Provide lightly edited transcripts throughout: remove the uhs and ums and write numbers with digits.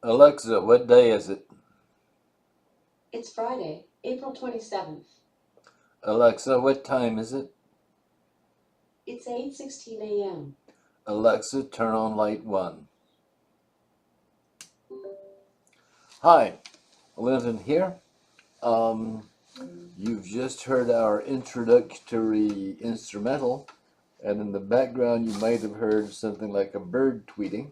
Alexa, what day is it? It's Friday, April 27th. Alexa, what time is it? It's 8:16 a.m. Alexa, turn on light one. Hi, Linton here. Um, you've just heard our introductory instrumental, and in the background you might have heard something like a bird tweeting.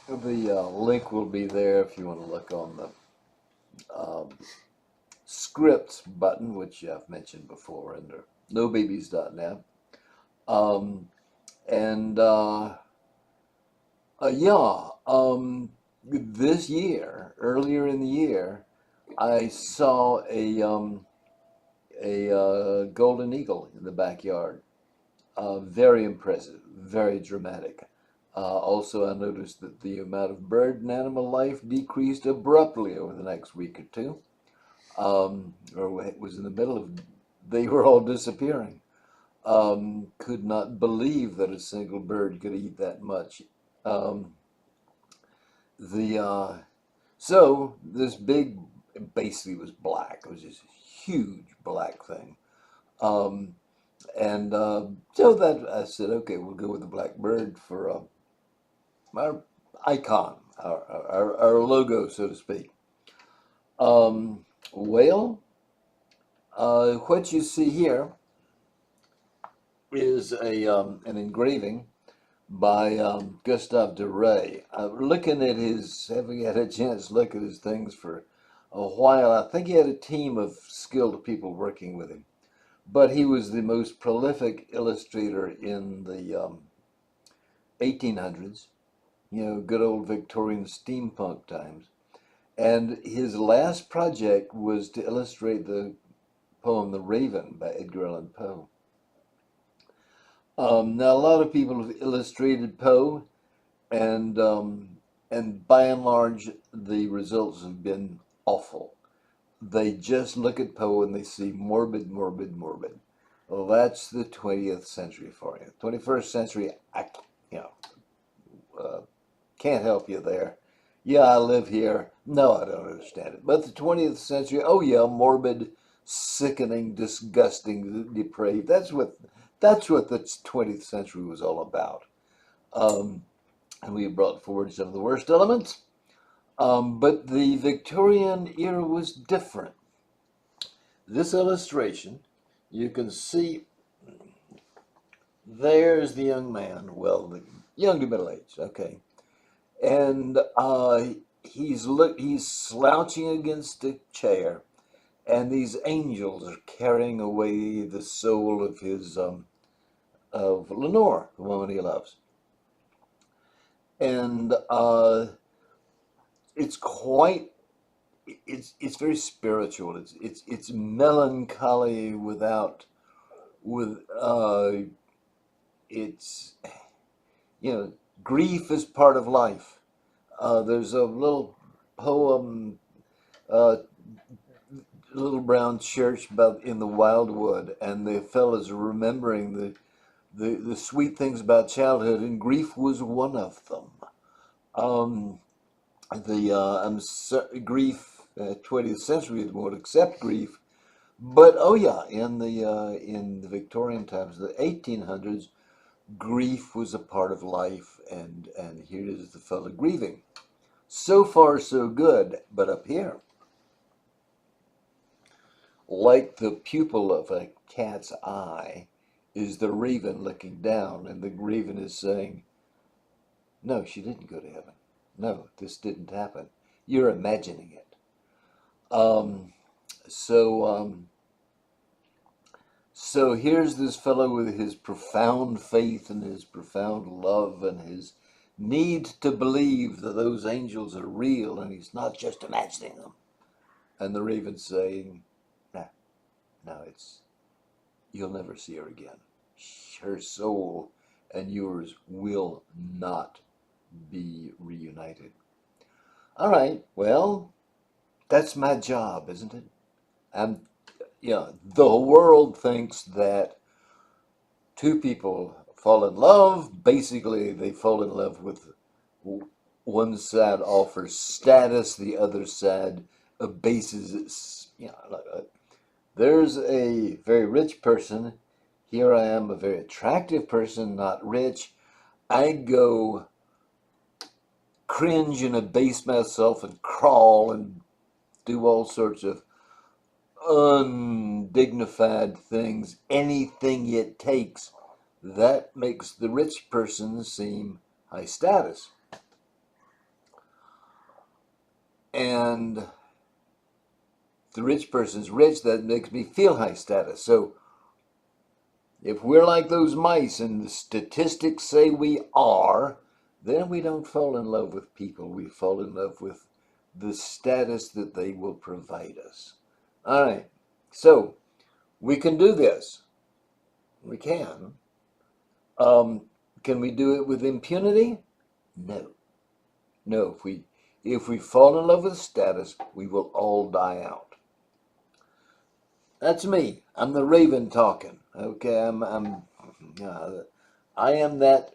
The link will be there if you want to look on the um, scripts button, which I've mentioned before under nobabies.net. Um, and yeah, this year, earlier in the year, I saw a golden eagle in the backyard. Very impressive, very dramatic. Also, I noticed that the amount of bird and animal life decreased abruptly over the next week or two. Or it was in the middle of, they were all disappearing. Could not believe that a single bird could eat that much. Um, the So this big, basically was black. It was this huge black thing. Um, and so that I said, okay, we'll go with the black bird for our icon, our logo, so to speak. Um, well, what you see here is an engraving by Gustave Doré. Looking at his, having had a chance to look at his things for a while, I think he had a team of skilled people working with him. But he was the most prolific illustrator in the 1800s, good old Victorian steampunk times. And his last project was to illustrate the poem The Raven by Edgar Allan Poe. Now, a lot of people have illustrated Poe, and by and large, the results have been awful. They just look at Poe and they see morbid, morbid, morbid. Well, that's the 20th century for you. 21st century, you know, uh, can't help you there. Yeah, I live here. No, I don't understand it. But the 20th century, oh yeah, morbid, sickening, disgusting, depraved. That's what the 20th century was all about. Um, and we brought forward some of the worst elements. But the Victorian era was different. This illustration, you can see there's the young man, well, the young to middle age, okay, and he's slouching against a chair, and these angels are carrying away the soul of his of Lenore, the woman he loves, and it's quite it's very spiritual. It's melancholy without with it's grief is part of life. There's a little poem, uh, Little Brown Church, about in the wildwood, and the fellows are remembering the sweet things about childhood, and grief was one of them. Um, the grief, 20th century won't accept grief, but oh yeah, in the Victorian times, the 1800s, grief was a part of life, and here is the fellow grieving. So far, so good, but up here, like the pupil of a cat's eye, is the raven looking down, and the raven is saying, "No, she didn't go to heaven. No, this didn't happen. You're imagining it." Um, so, um, so here's this fellow with his profound faith and his profound love and his need to believe that those angels are real, and he's not just imagining them. And the raven's saying, "Nah, no, you'll never see her again. Her soul and yours will not be reunited." All right, well, that's my job, isn't it? I'm, the world thinks that two people fall in love. Basically, they fall in love with one side offers status, the other side abases it. There's a very rich person. Here I am, a very attractive person, not rich. I go cringe and abase myself and crawl and do all sorts of undignified things, anything it takes. That makes the rich person seem high status. And the rich person's rich, that makes me feel high status. So if we're like those mice and the statistics say we are, then we don't fall in love with people. We fall in love with the status that they will provide us. All right. So we can do this. We can. Can we do it with impunity? No. No. If we fall in love with status, we will all die out. That's me. I'm the raven talking. Okay, I am that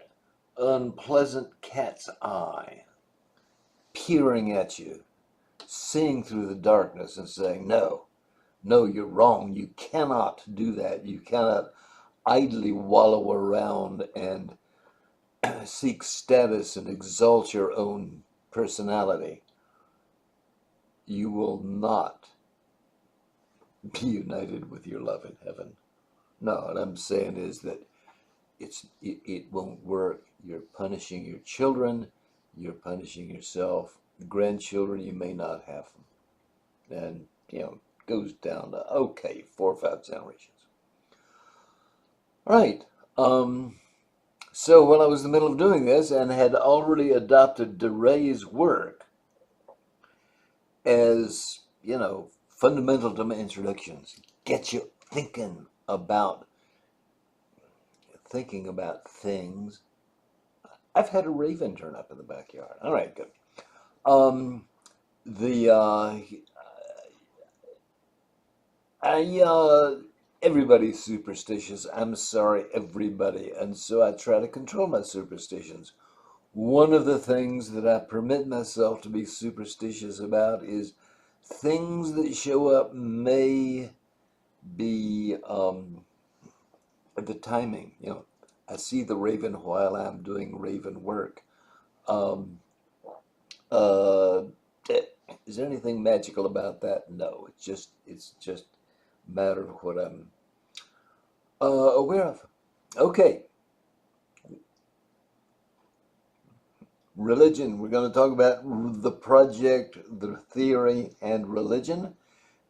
unpleasant cat's eye, peering at you, seeing through the darkness and saying, "No, no, you're wrong. You cannot do that. You cannot idly wallow around and seek status and exalt your own personality. You will not be united with your love in heaven." No, what I'm saying is that it won't work. You're punishing your children, you're punishing yourself. Grandchildren, you may not have them. And, goes down to, okay, 4 or 5 generations. All right. So while I was in the middle of doing this and had already adopted DeRay's work as, fundamental to my introductions, get you thinking about things. I've had a raven turn up in the backyard. All right, good. The everybody's superstitious. I'm sorry, everybody, and so I try to control my superstitions. One of the things that I permit myself to be superstitious about is things that show up may be the timing. I see the raven while I'm doing raven work. Um, uh, is there anything magical about that? No, it's just a matter of what I'm aware of. Okay, religion. We're going to talk about the project, the theory, and religion.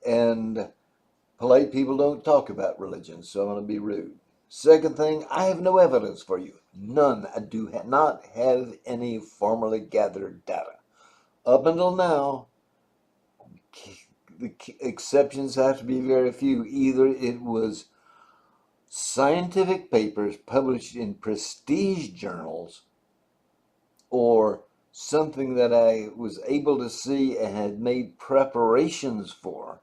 And polite people don't talk about religion, so I'm going to be rude. Second thing, I have no evidence for you. None. I do not have any formally gathered data. Up until now, the exceptions have to be very few. Either it was scientific papers published in prestige journals or something that I was able to see and had made preparations for.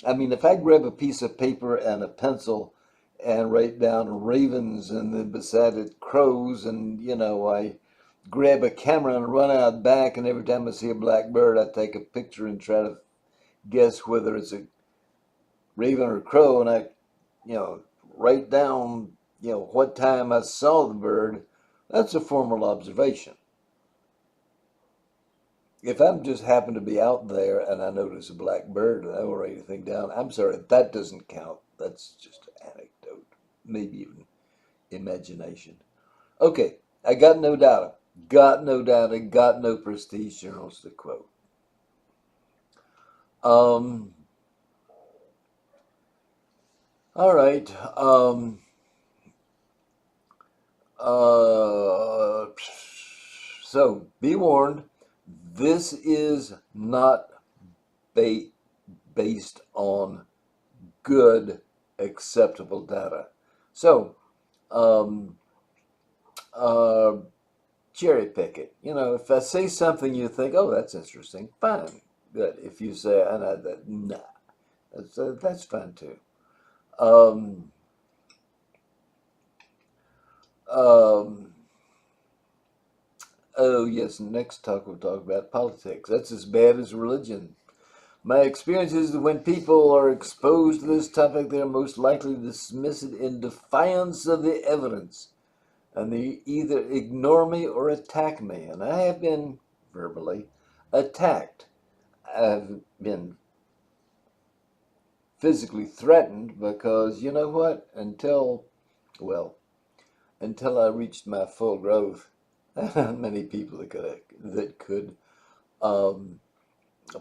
I mean, if I grab a piece of paper and a pencil and write down ravens and then beside it crows, and I grab a camera and run out back, and every time I see a black bird, I take a picture and try to guess whether it's a raven or crow, and I, write down, what time I saw the bird. That's a formal observation. If I'm just happen to be out there and I notice a black bird and I don't write anything down, I'm sorry, that doesn't count. That's just an anecdote, maybe even imagination. Okay, I got no data. Got no data. Got no prestige journals to quote. All right. Uh, so be warned. This is not based on good, acceptable data. So, um, uh, cherry pick it. If I say something you think, oh, that's interesting, fine, good. If you say, nah, that's fine too. Um, um, Oh, yes, next talk we'll talk about politics. That's as bad as religion. My experience is that when people are exposed to this topic, they're most likely to dismiss it in defiance of the evidence. And they either ignore me or attack me. And I have been verbally attacked. I've been physically threatened because, you know what? Well, until I reached my full growth, many people that could um,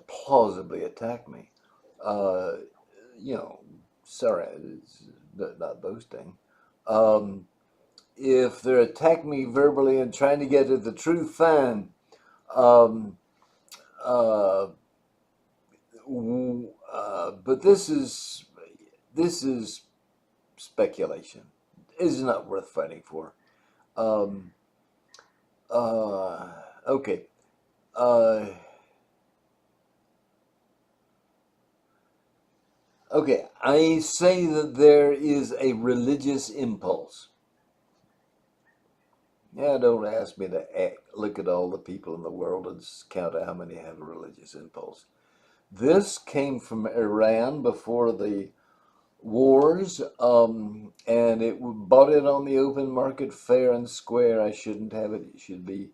plausibly attack me. Uh, you know, sorry, it's not boasting. Um, if they're attacking me verbally and trying to get at the truth, fine. Um, uh, but this is speculation. This is not worth fighting for. Um, okay. Uh, okay. I say that there is a religious impulse. Yeah, don't ask me to look at all the people in the world and count out how many have a religious impulse. This came from Iran before the wars, and bought it on the open market fair and square. I shouldn't have it. It should be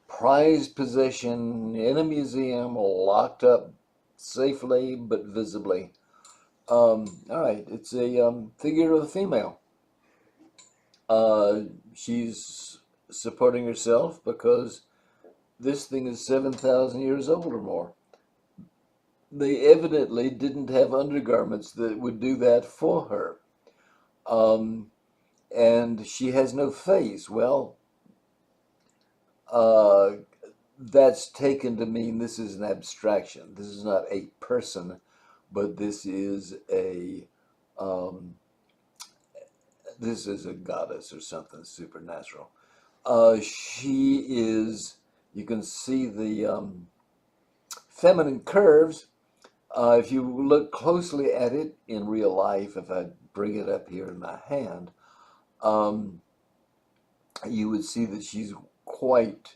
prized possession in a museum, locked up safely but visibly. All right, it's a figure of a female. She's supporting herself because this thing is 7,000 years old or more. They evidently didn't have undergarments that would do that for her. Um, and she has no face. Well, uh, that's taken to mean this is an abstraction. This is not a person, but um, this is a goddess or something supernatural. She is. You can see the feminine curves. If you look closely at it in real life, if I bring it up here in my hand, um, you would see that she's quite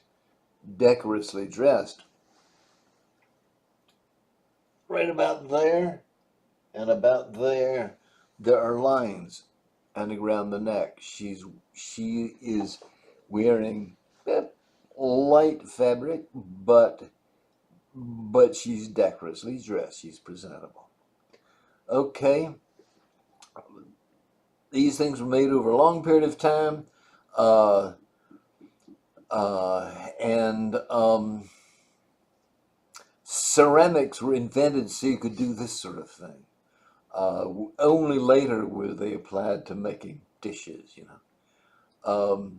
decorously dressed. Right about there and about there, there are lines and around the neck. She is wearing light fabric, but she's decorously dressed. She's presentable. Okay, these things were made over a long period of time, uh, and ceramics were invented so you could do this sort of thing. Only later were they applied to making dishes, you know.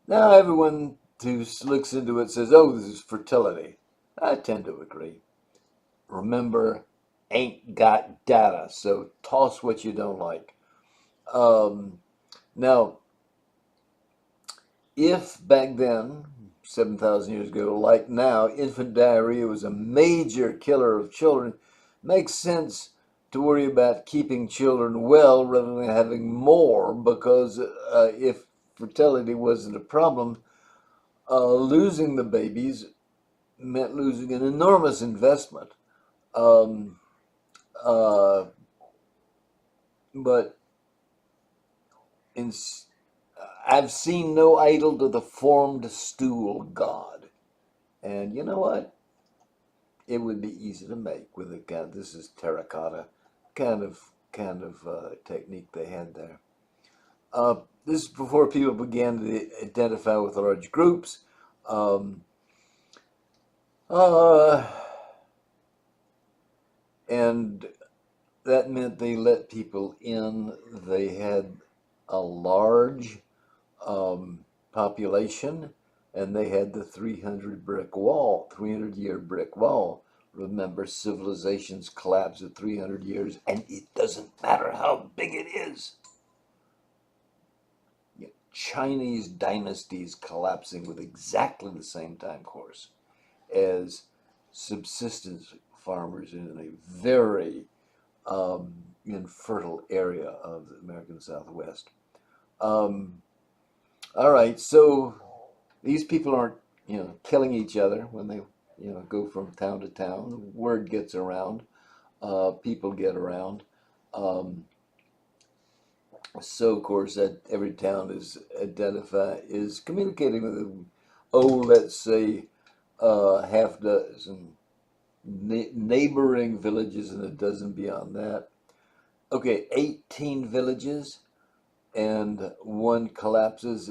Now everyone who looks into it says, oh, this is fertility. I tend to agree. Remember, ain't got data, so toss what you don't like. Um, Now, if back then, 7,000 years ago, like now, infant diarrhea was a major killer of children, makes sense to worry about keeping children well rather than having more, because if fertility wasn't a problem, losing the babies meant losing an enormous investment. Um, uh, but in, I've seen no idol to the formed stool god. And you know what? It would be easy to make with a kind. This is terracotta kind of technique they had there. This is before people began to identify with large groups. Um, uh, and that meant they let people in. They had a large population, and they had the 300-year brick wall. Remember, civilizations collapse at 300 years, and it doesn't matter how big it is. Chinese dynasties collapsing with exactly the same time course as subsistence farmers in a very infertile area of the American Southwest. Um, all right, so These people aren't, killing each other when they, go from town to town. The word gets around. People get around. Um, so, of course, that every town is communicating with, let's say, half dozen neighboring villages and a dozen beyond that. Okay, 18 villages, and one collapses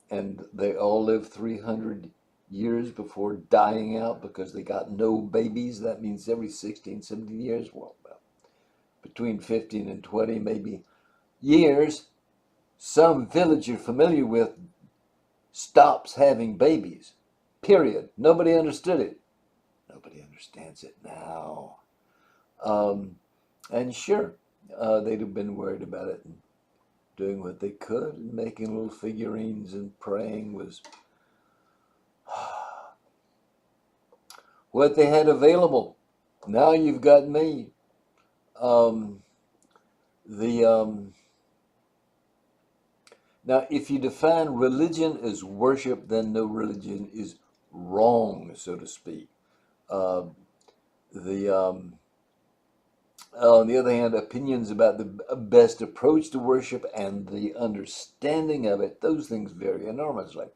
and they all live 300 years before dying out because they got no babies. That means every 16, 17 years, well, between 15 and 20 maybe years, some village you're familiar with stops having babies. Period. Nobody understood it. Nobody understands it now. Um, and sure, they'd have been worried about it and doing what they could and making little figurines and praying was what they had available. Now you've got me. Um, the Now, if you define religion as worship, then no religion is wrong, so to speak. Uh, the On the other hand, opinions about the best approach to worship and the understanding of it, those things vary enormously.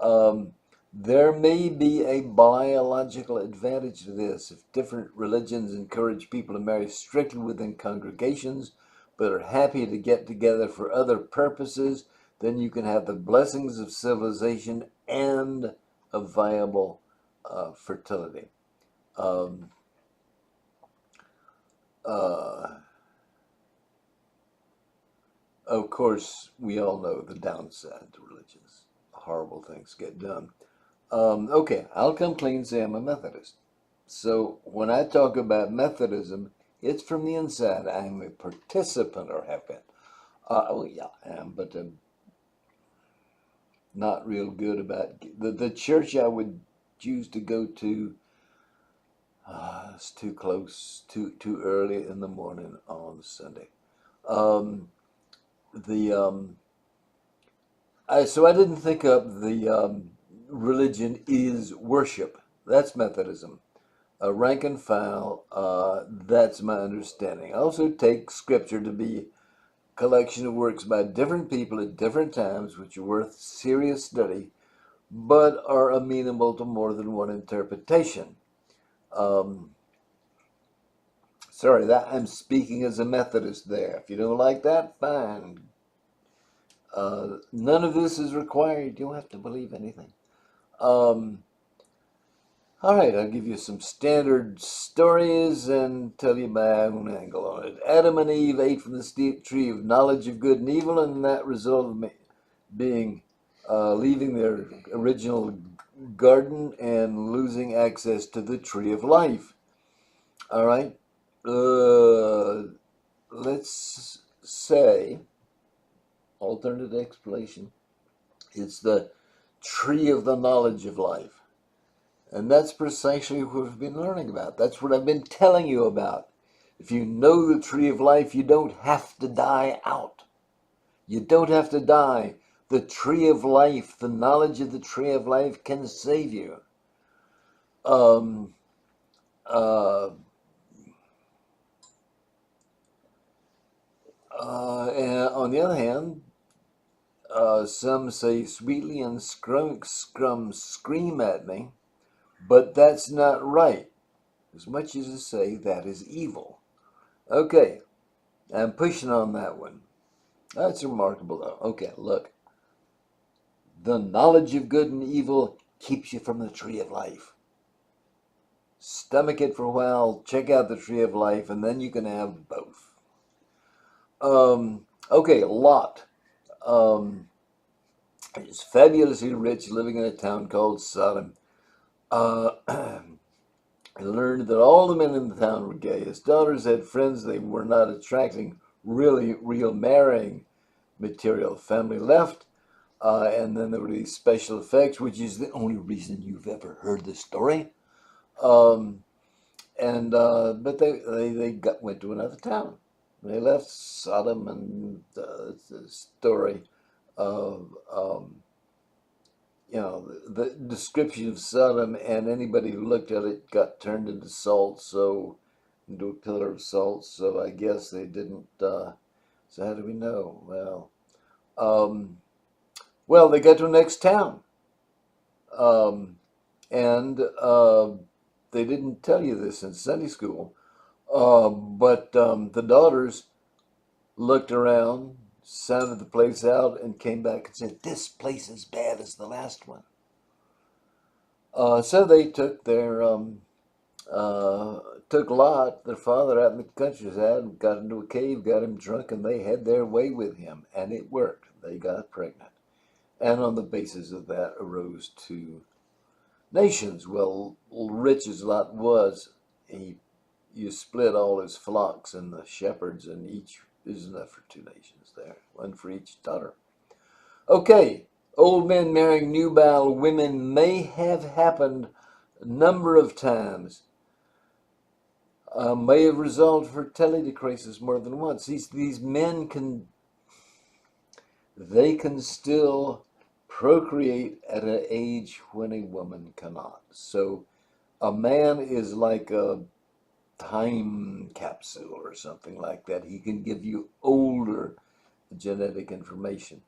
Um, there may be a biological advantage to this if different religions encourage people to marry strictly within congregations but are happy to get together for other purposes. Then you can have the blessings of civilization and a viable fertility. Um, uh, of course, we all know the downside to religions. Horrible things get done. Okay, I'll come clean and say I'm a Methodist. So when I talk about Methodism, it's from the inside. I'm a participant or have been. Well, yeah, I am, but not real good about the church I would choose to go to. It's too close, too early in the morning on Sunday. Um, the So I didn't think up the religion is worship. That's Methodism. Rank and file. That's my understanding. I also take scripture to be a collection of works by different people at different times, which are worth serious study, but are amenable to more than one interpretation. Um, Sorry, that I'm speaking as a Methodist there. If you don't like that, fine. None of this is required. You don't have to believe anything. Um, All right, I'll give you some standard stories and tell you my own angle on it. Adam and Eve ate from the tree of knowledge of good and evil, and that resulted in being leaving their original garden and losing access to the tree of life. All right, let's say alternate explanation. It's the tree of the knowledge of life. And that's precisely what we've been learning about. That's what I've been telling you about. If you know the tree of life, you don't have to die out. You don't have to die. The tree of life, the knowledge of the tree of life can save you. Um, uh, and on the other hand, some say sweetly and scream at me, but that's not right. As much as to say that is evil. Okay, I'm pushing on that one. That's remarkable, though. Okay, look. The knowledge of good and evil keeps you from the tree of life. Stomach it for a while, check out the tree of life, and then you can have both. Okay, Lot. Um, is fabulously rich, living in a town called Sodom. Uh, he learned that all the men in the town were gay. His daughters had friends they were not attracting, real marrying material. Family left. And then there were these special effects, which is the only reason you've ever heard the story. Um, but went to another town. They left Sodom, and it's the story of the description of Sodom, and anybody who looked at it got turned into salt, so into a pillar of salt. So I guess they didn't. So how do we know? Um, well, they got to the next town, um, and they didn't tell you this in Sunday school, but the daughters looked around, sounded the place out, and came back and said, "This place is bad as the last one." So they took their uh, took Lot, their father, out in the countryside, and got into a cave, got him drunk, and they had their way with him, and it worked. They got pregnant, and on the basis of that arose two nations. Well, rich as Lot was, he you split all his flocks and the shepherds, and each is enough for two nations there, one for each daughter. Okay, old men marrying nubile women may have happened a number of times. May have resolved fertility crisis more than once. These men can still procreate at an age when a woman cannot. So a man is like a time capsule or something like that. He can give you older genetic information.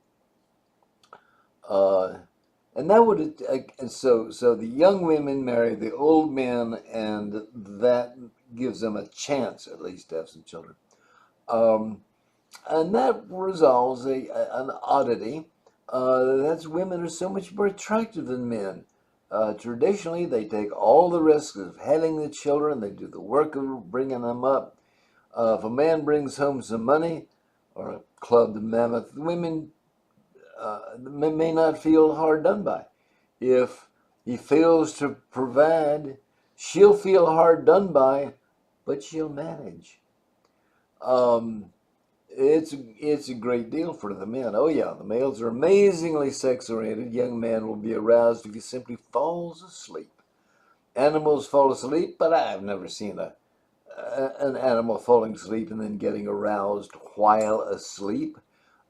Uh, and that would so the young women marry the old men, and that gives them a chance at least to have some children. Um, and that resolves an oddity. That's women are so much more attractive than men. Traditionally, they take all the risks of having the children. They do the work of bringing them up. If a man brings home some money or a clubbed mammoth, women may not feel hard done by. If he fails to provide, she'll feel hard done by, but she'll manage. Um, it's a great deal for the men. Oh yeah, the males are amazingly sex oriented. Young man will be aroused if he simply falls asleep. Animals fall asleep, but I've never seen an animal falling asleep and then getting aroused while asleep.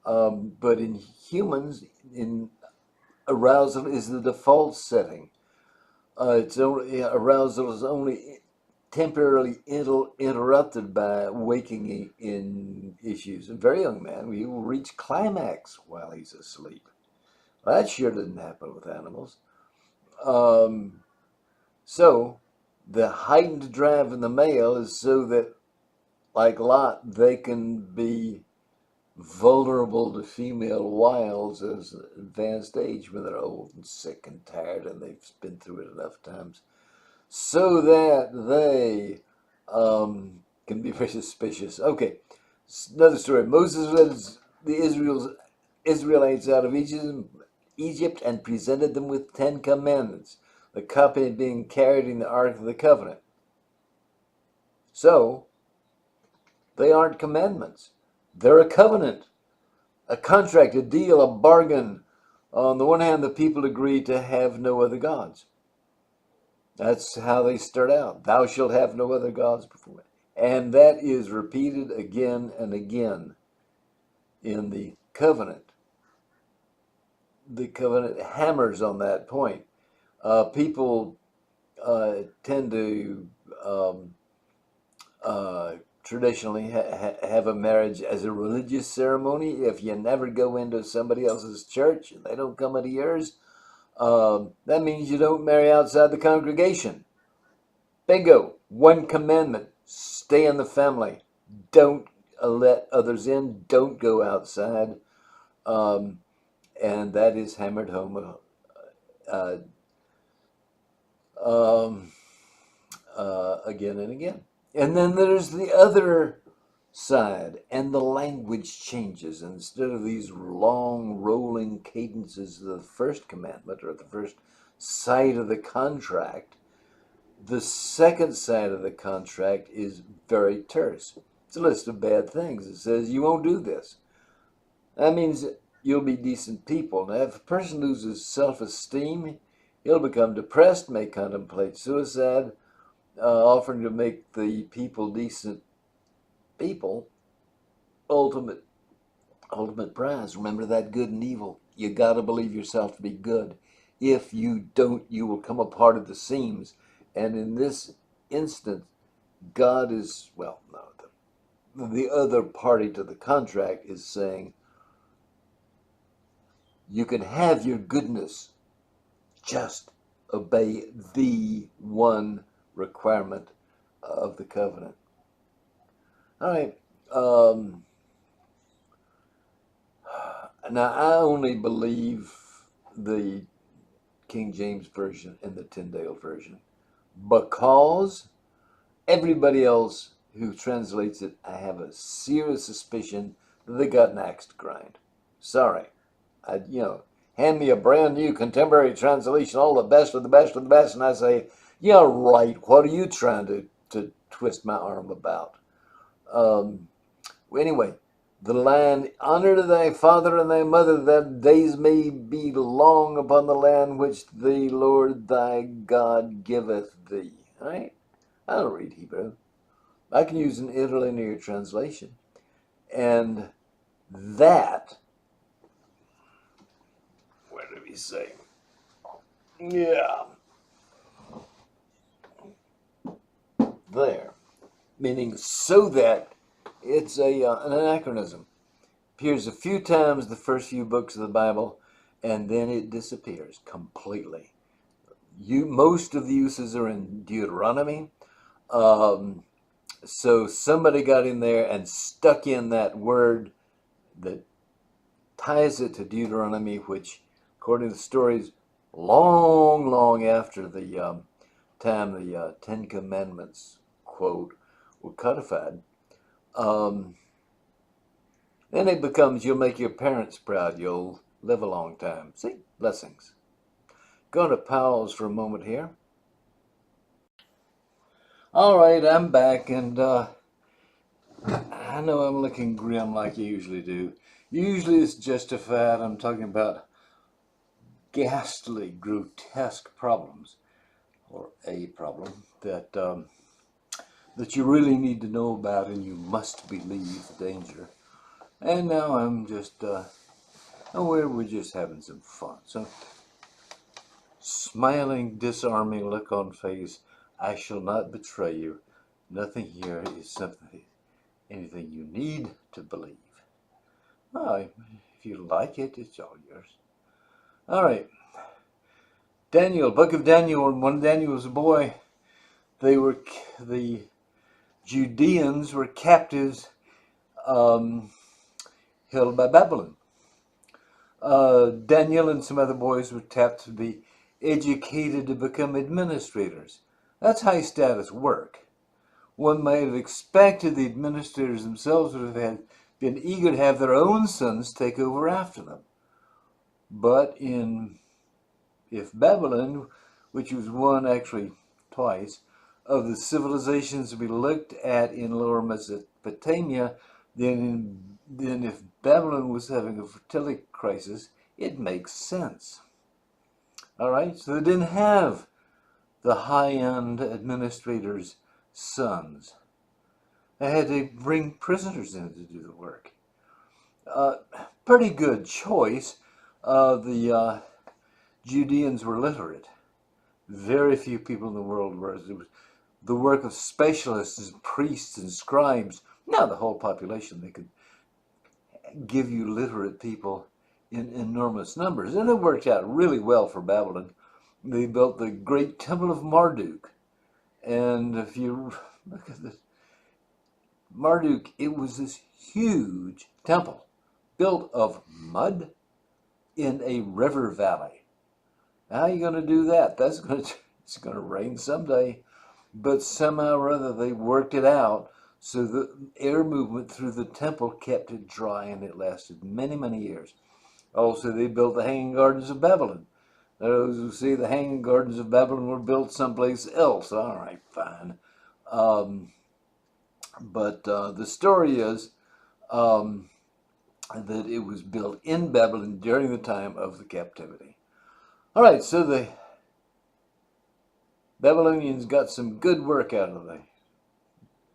But in humans, in arousal is the default setting. It's only arousal is only temporarily interrupted by waking in issues. A very young man, he will reach climax while he's asleep. That sure didn't happen with animals. Um, so the heightened drive in the male is so that, like Lot, they can be vulnerable to female wiles as an advanced age when they're old and sick and tired and they've been through it enough times, so that they can be very suspicious. Okay, another story. Moses led the Israelites out of Egypt and presented them with 10 commandments, the copy being carried in the Ark of the Covenant. So, they aren't commandments. They're a covenant, a contract, a deal, a bargain. On the one hand, the people agree to have no other gods. That's how they start out. Thou shalt have no other gods before me. And that is repeated again and again in the covenant. The covenant hammers on that point. People tend to uh, traditionally have a marriage as a religious ceremony. If you never go into somebody else's church and they don't come into yours, that means you don't marry outside the congregation. Bingo. One commandment. Stay in the family. Don't let others in. Don't go outside. Um, and that is hammered home uh, um, again and again. And then there's the other side, and the language changes. Instead of these long rolling cadences of the first commandment or the first side of the contract, the second side of the contract is very terse. It's a list of bad things. It says you won't do this. That means you'll be decent people. Now, if a person loses self-esteem, he'll become depressed, may contemplate suicide, offering to make the people decent people. Ultimate prize. Remember that good and evil. You got to believe yourself to be good. If you don't, you will come apart at the seams. And in this instance, God is, well, no, the other party to the contract is saying, you can have your goodness, just obey the one requirement of the covenant. All right. Now, I only believe the King James Version and the Tyndale Version because everybody else who translates it, I have a serious suspicion that they got an axe to grind. Sorry. Hand me a brand new contemporary translation, all the best of the best of the best, and I say, yeah, right, what are you trying to twist my arm about? Anyway, the line, honor to thy father and thy mother, that days may be long upon the land which the Lord thy God giveth thee. All right? I don't read Hebrew. I can use an interlinear translation. And that, what did he say? Yeah. There. Meaning so that it's an anachronism. Appears a few times the first few books of the Bible, and then it disappears completely. Most of the uses are in Deuteronomy. So somebody got in there and stuck in that word that ties it to Deuteronomy, which, according to the stories, long, long after the time the Ten Commandments, quote, were codified. Then it becomes, you'll make your parents proud, you'll live a long time. See? Blessings. Going to pause for a moment here. All right, I'm back, and I know I'm looking grim like you usually do. Usually it's justified. I'm talking about ghastly, grotesque problems, or a problem that you really need to know about, and you must believe the danger. And now I'm just, we're just having some fun. So, smiling, disarming look on face. I shall not betray you. Nothing here is anything you need to believe. Oh, if you like it, it's all yours. All right. Daniel, Book of Daniel. When Daniel was a boy, the Judeans were captives held by Babylon. Daniel and some other boys were tapped to be educated to become administrators. That's high status work. One might have expected the administrators themselves would have been eager to have their own sons take over after them. But if Babylon, which was one actually twice, of the civilizations we looked at in Lower Mesopotamia, then if Babylon was having a fertility crisis, it makes sense. All right, so they didn't have the high-end administrators' sons. They had to bring prisoners in to do the work. Pretty good choice. The Judeans were literate. Very few people in the world were. It was the work of specialists and priests and scribes. Now the whole population, they could give you literate people in enormous numbers. And it worked out really well for Babylon. They built the great temple of Marduk. And if you look at this, Marduk, it was this huge temple built of mud in a river valley. How are you going to do that? It's going to rain someday. But somehow or other they worked it out so the air movement through the temple kept it dry, and it lasted many, many years. Also, they built the Hanging Gardens of Babylon. Those who say the Hanging Gardens of Babylon were built someplace else. All right, fine. But the story is that it was built in Babylon during the time of the captivity. All right, so the Babylonians got some good work out of the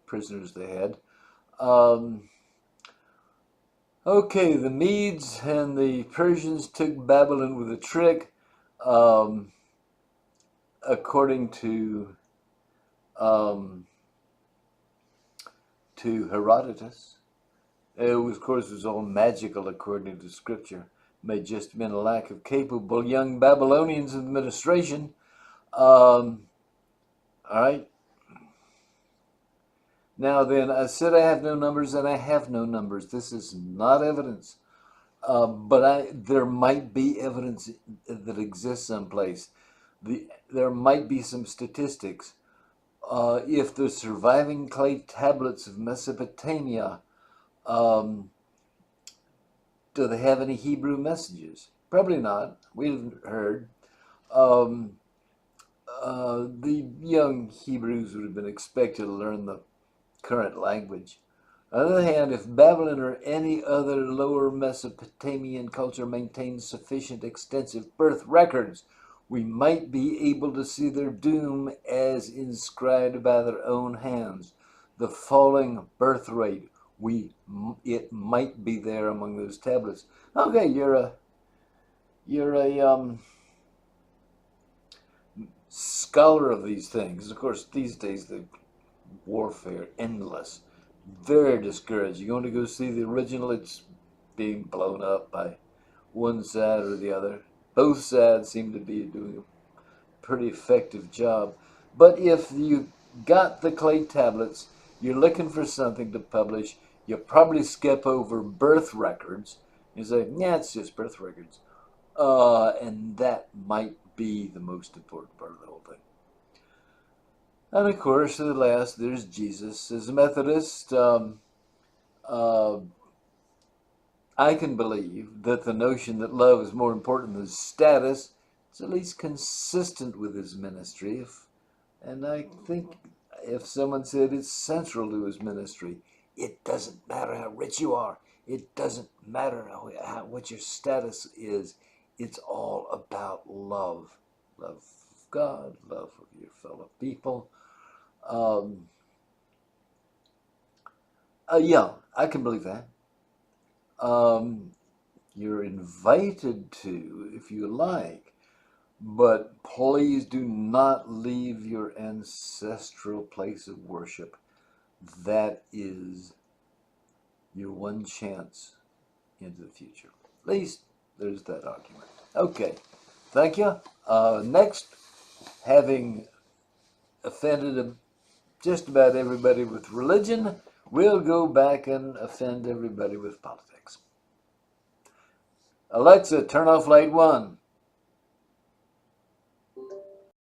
prisoners they had. Okay, the Medes and the Persians took Babylon with a trick. Um, according um, to Herodotus, it was, of course, it was all magical according to Scripture. It may just have been a lack of capable young Babylonians administration. All right. Now then, I said I have no numbers, and I have no numbers. This is not evidence. But there might be evidence that exists someplace. There might be some statistics. If the surviving clay tablets of Mesopotamia, um, do they have any Hebrew messages? Probably not. We haven't heard. Um, the young Hebrews would have been expected to learn the current language. On the other hand, if Babylon or any other lower Mesopotamian culture maintains sufficient extensive birth records, we might be able to see their doom as inscribed by their own hands. The falling birth rate, it might be there among those tablets. Okay, you're a scholar of these things. Of course, these days the warfare endless, very discouraged. You want to go see the original, it's being blown up by one side or the other. Both sides seem to be doing a pretty effective job. But if you got the clay tablets, you're looking for something to publish, you probably skip over birth records. You say, yeah, it's just birth records. And that might be the most important part of the whole thing. And of course, at last, there's Jesus. As a Methodist, uh, I can believe that the notion that love is more important than status is at least consistent with his ministry. And I think if someone said it's central to his ministry, it doesn't matter how rich you are. It doesn't matter what your status is. It's all about love. Love of God, love of your fellow people. Um, yeah, I can believe that. Um, you're invited to, if you like, but please do not leave your ancestral place of worship. That is your one chance into the future. At least there's that argument. Okay, thank you. Next, having offended just about everybody with religion, we'll go back and offend everybody with politics. Alexa, turn off light 1.